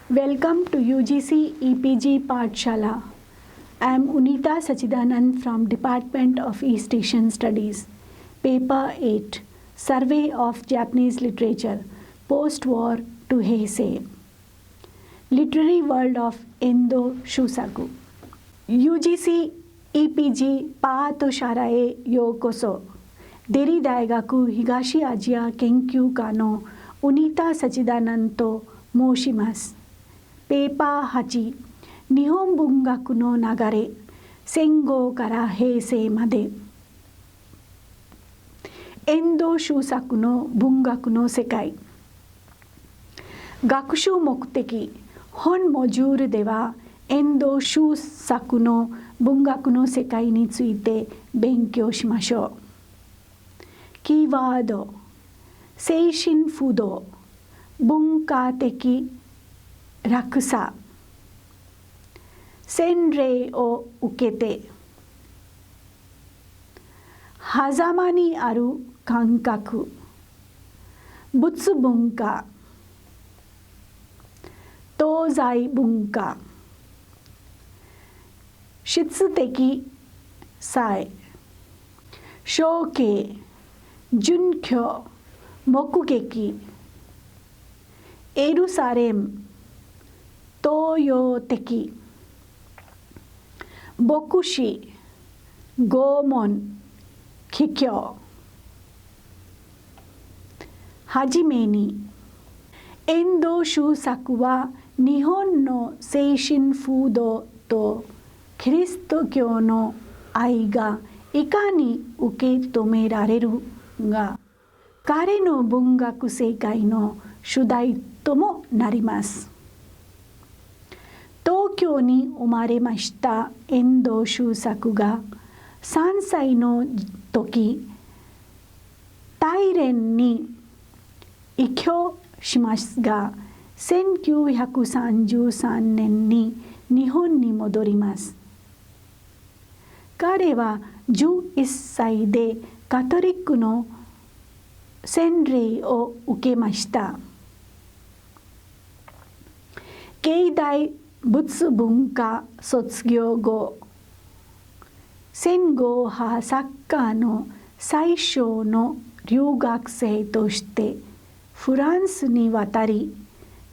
Welcome to UGC EPG Pathshala. I am Unita Sachidanand from Department of East Asian Studies. Paper 8 Survey of Japanese Literature Post-War to Heisei. Literary World of Endo Shusaku. UGC EPG Pathshalaへようこそ。デリ大学東アジア研究科のウニタ・サチダナンと申します。ペーパー8日本文学の流れ戦後から平成まで遠藤周作の文学の世界学習目的本モジュールでは遠藤周作の文学の世界について勉強しましょう。キーワード精神不動文化的落差洗礼を受けて狭間にある感覚仏文化東西文化質的差象形準拠目撃エルサレム東洋的牧師拷問帰郷はじめに遠藤周作は日本の精神風土とキリスト教の愛がいかに受け止められるが彼の文学世界の主題ともなります。東京に生まれました遠藤周作が3歳の時大連に移居しますが1933年に日本に戻ります。彼は11歳でカトリックの洗礼を受けました。芸大仏文科卒業後戦後派作家の最初の留学生としてフランスに渡り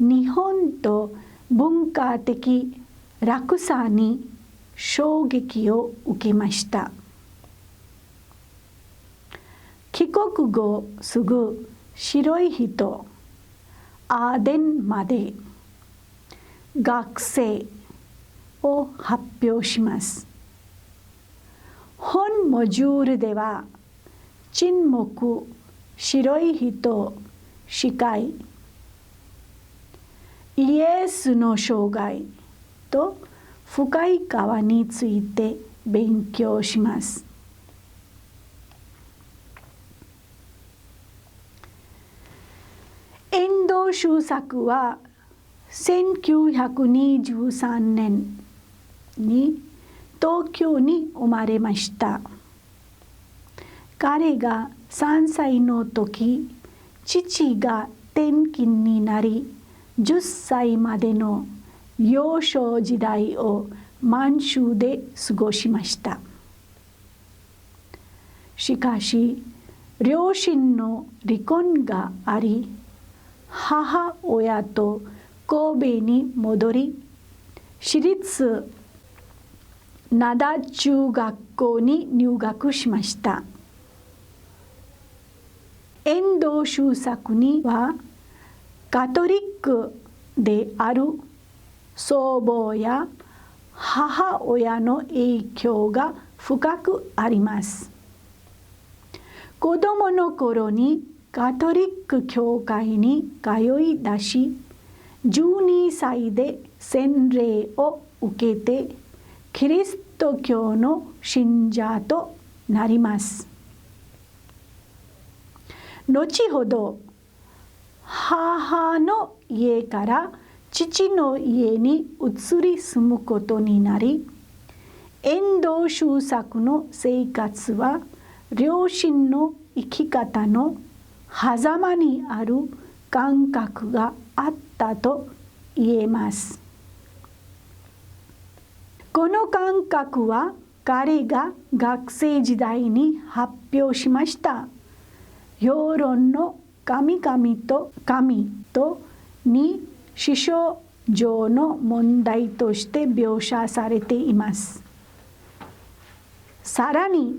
日本と文化的落差に衝撃を受けました。帰国後すぐ白い人アーデンまで学生を発表します。本モジュールでは沈黙、白い人、司会、イエスの生涯と深い川について勉強します。遠藤周作は1923年に東京に生まれました。彼が3歳の時、父が転勤になり、10歳までの幼少時代を満州で過ごしました。しかし、両親の離婚があり、母親と神戸に戻り私立灘中学校に入学しました。遠藤周作にはカトリックである祖母や母親の影響が深くあります。子供の頃にカトリック教会に通い出し12歳で洗礼を受けてキリスト教の信者となります。後ほど母の家から父の家に移り住むことになり遠藤周作の生活は両親の生き方の狭間にある感覚があったと言えます。この感覚は彼が学生時代に発表しました評論の神とに思想上の問題として描写されています。さらに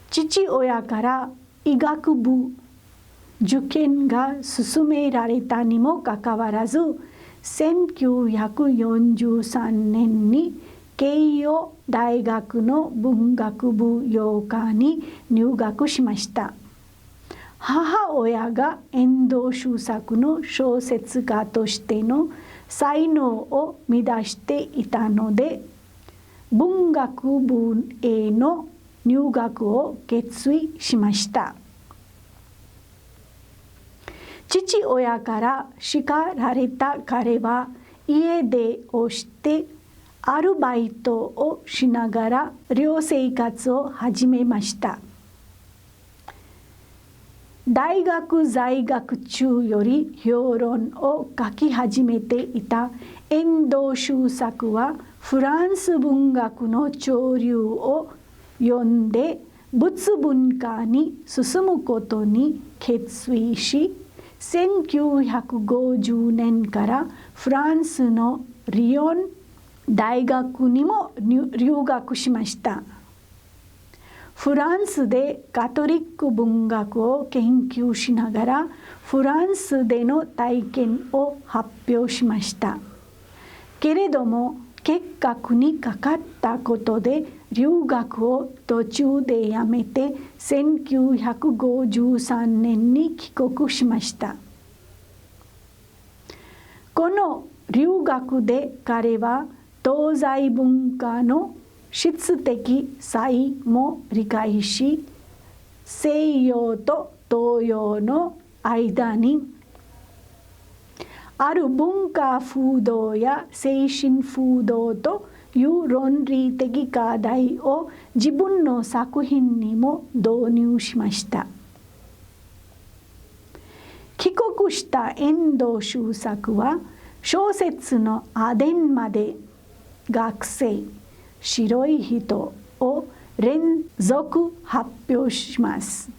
父親から医学部受験が勧められたにもかかわらず1943年に慶応大学の文学部洋科に入学しました。母親が遠藤周作の小説家としての才能を見出していたので文学部への入学を決意しました。父親から叱られた彼は家出をしてアルバイトをしながら寮生活を始めました。大学在学中より評論を書き始めていた遠藤周作はフランス文学の潮流を読んで仏文化に進むことに決意し1950年からフランスのリヨン大学にも留学しました。フランスでカトリック文学を研究しながらフランスでの体験を発表しました。けれども結核にかかったことで留学を途中でやめて1953年に帰国しました。この留学で彼は東西文化の質的差異も理解し西洋と東洋の間にある文化風土や精神風土という論理的課題を自分の作品にも導入しました。帰国した遠藤周作は小説のアデンまで学生白い人を連続発表します。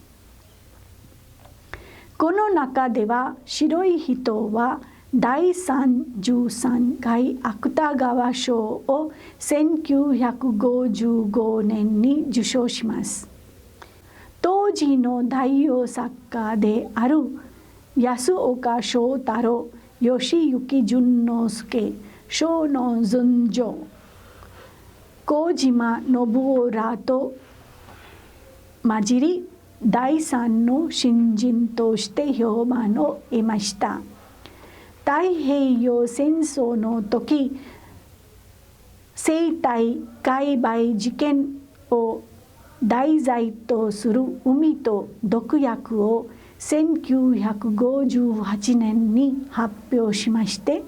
この中では白い人は第33回芥川賞を1955年に受賞します。当時の代表作家である安岡正太郎、吉行淳之介、小野純三、小島信夫らと混じり第三の新人として評判を得ました。太平洋戦争の時生体解剖事件を題材とする海と毒薬を1958年に発表しまして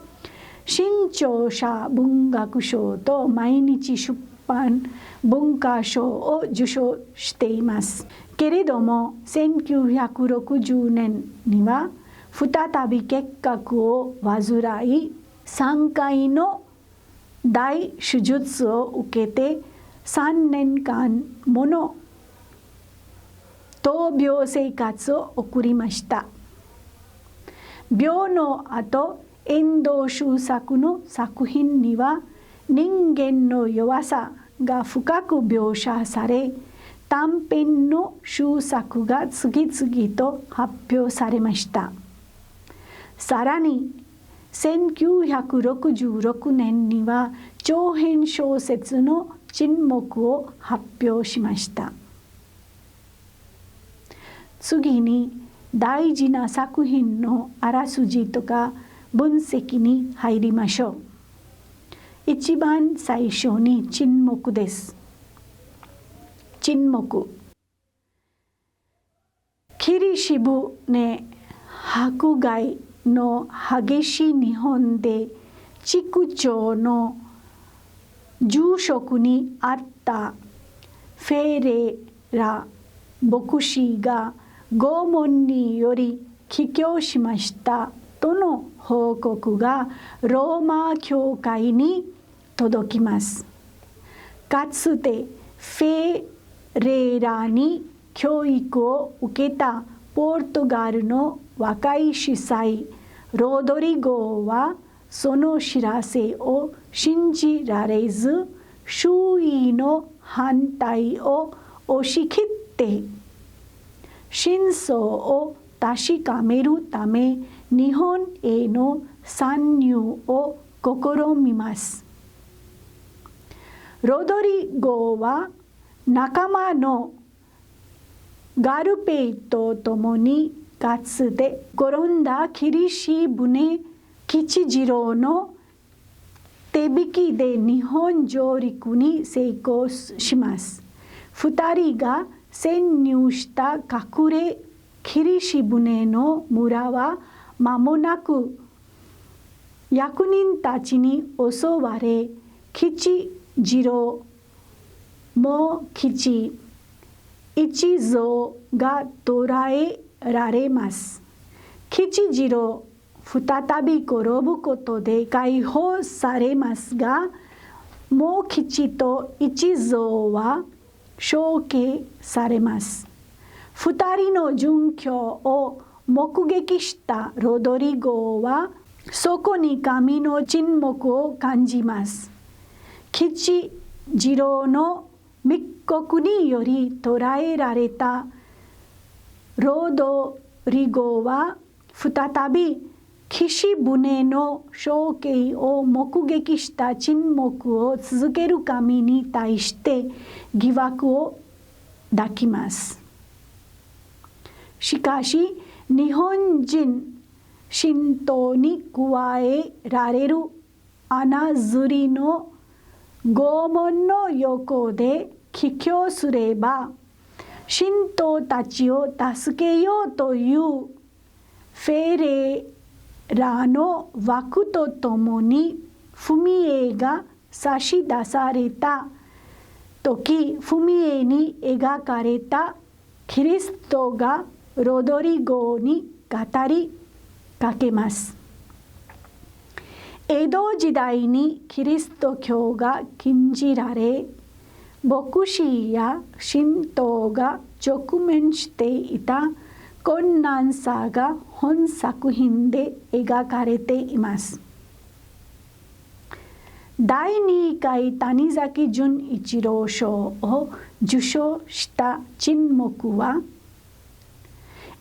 新潮社文学賞と毎日出版文化賞を受賞しています。けれども1960年には再び結核を患い3回の大手術を受けて3年間もの闘病生活を送りました。病の後遠藤周作の作品には人間の弱さが深く描写され短編の集作が次々と発表されました。さらに1966年には長編小説の沈黙を発表しました。次に大事な作品のあらすじとか分析に入りましょう。一番最初に沈黙です。沈黙。霧しぶね迫害の激しい日本で地区長の住職にあったフェレラ牧師が拷問により帰郷しましたとの報告がローマ教会に届きます。かつてフェレラに教育を受けたポルトガルの若い司祭ロドリゴはその知らせを信じられず、周囲の反対を押し切って真相を確かめるため日本への参入を試みます。ロドリゴは仲間のガルペイと共にかつて転んだ厳しい船吉次郎の手引きで日本上陸に成功します。2人が潜入した隠れ霧し船の村は間もなく役人たちに襲われ、吉次郎も吉一蔵が捕らえられます。吉次郎再び転ぶことで解放されますが、もう吉と一蔵は処刑されます。2人の殉教を目撃したロドリゴはそこに神の沈黙を感じます。吉次郎の密告により捕らえられたロドリゴは再び岸船の処刑を目撃した沈黙を続ける神に対して疑惑を抱きます。しかし日本人信徒に加えられる穴ずりの拷問の横で帰郷すれば信徒たちを助けようというフェレラの枠とともに踏絵が差し出された時、踏絵に描かれたキリストがロドリゴに語りかけます。江戸時代にキリスト教が禁じられ、牧師や信徒が直面していた困難さが本作品で描かれています。第2回谷崎潤一郎賞を受賞した沈黙は、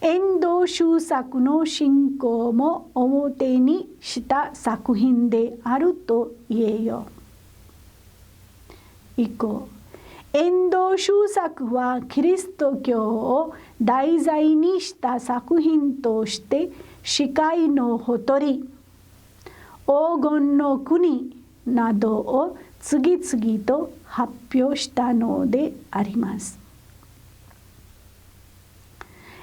遠藤周作の信仰も表にした作品であると言えよう。以降、遠藤周作はキリスト教を題材にした作品として四海のほとり、黄金の国などを次々と発表したのであります。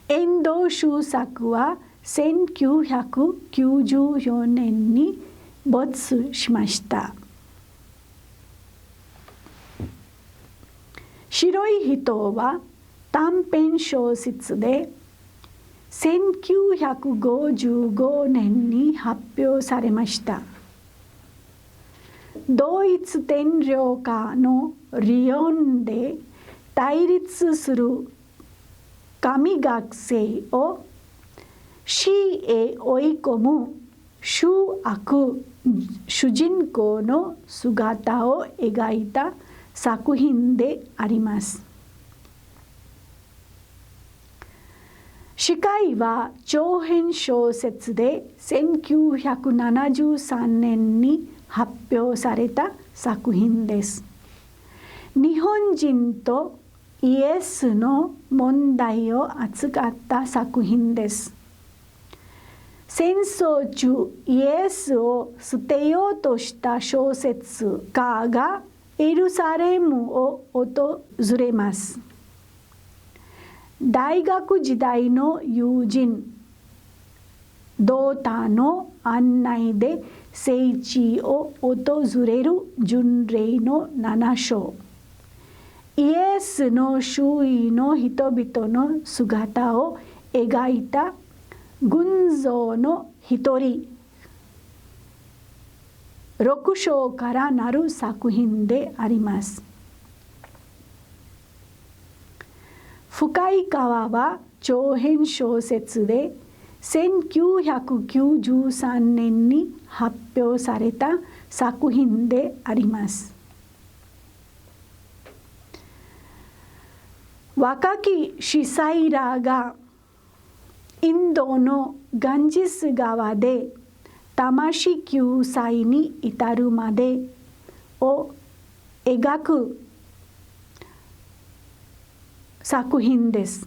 遠藤周作は1994年に没しました。白い人は短編小説で1955年に発表されました。ドイツ天領下のリヨンで対立する神学生を死へ追い込む醜悪主人公の姿を描いた作品であります。四海は長編小説で1973年に発表された作品です。日本人とイエスの問題を扱った作品です。戦争中、イエスを捨てようとした小説家がエルサレムを訪れます。大学時代の友人ドータの案内で聖地を訪れる巡礼の7章、イエスの周囲の人々の姿を描いた群像の一人6章からなる作品であります。深い川は長編小説で1993年に発表された作品であります。若き司祭らがインドのガンジス川で魂救済に至るまでを描く作品です。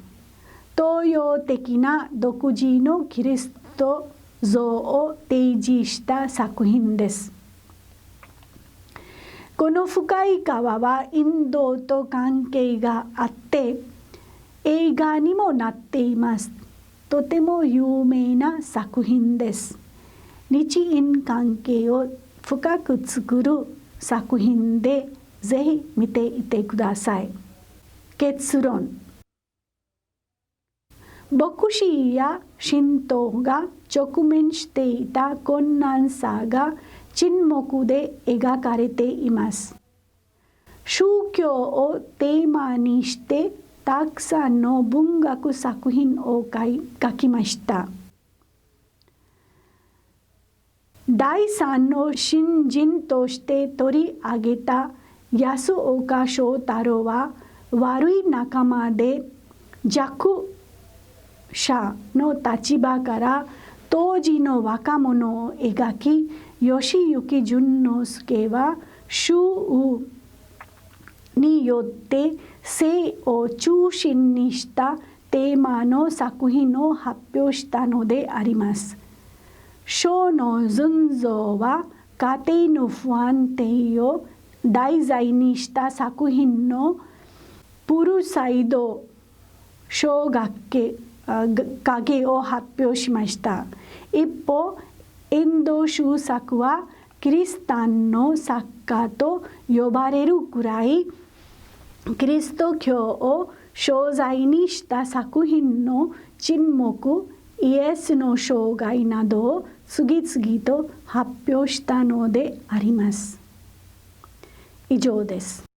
東洋的な独自のキリスト像を提示した作品です。この深い川はインドと関係があって映画にもなっています。とても有名な作品です。日印関係を深く作る作品でぜひ見ていてください。結論。牧師や信徒が直面していた困難さが沈黙で描かれています。宗教をテーマにしてたくさんの文学作品を書きました。第三の新人として取り上げた安岡正太郎は悪い仲間で弱者の立場から当時の若者を描き、吉行淳之介は主によって性を中心にしたテーマの作品を発表したのであります。章の群像は家庭の不安定を題材にした作品のプルサイド小影を発表しました。一方、遠藤周作はキリスタンの作家と呼ばれるくらいキリスト教を商材にした作品の沈黙、イエスの生涯などを次々と発表したのであります。以上です。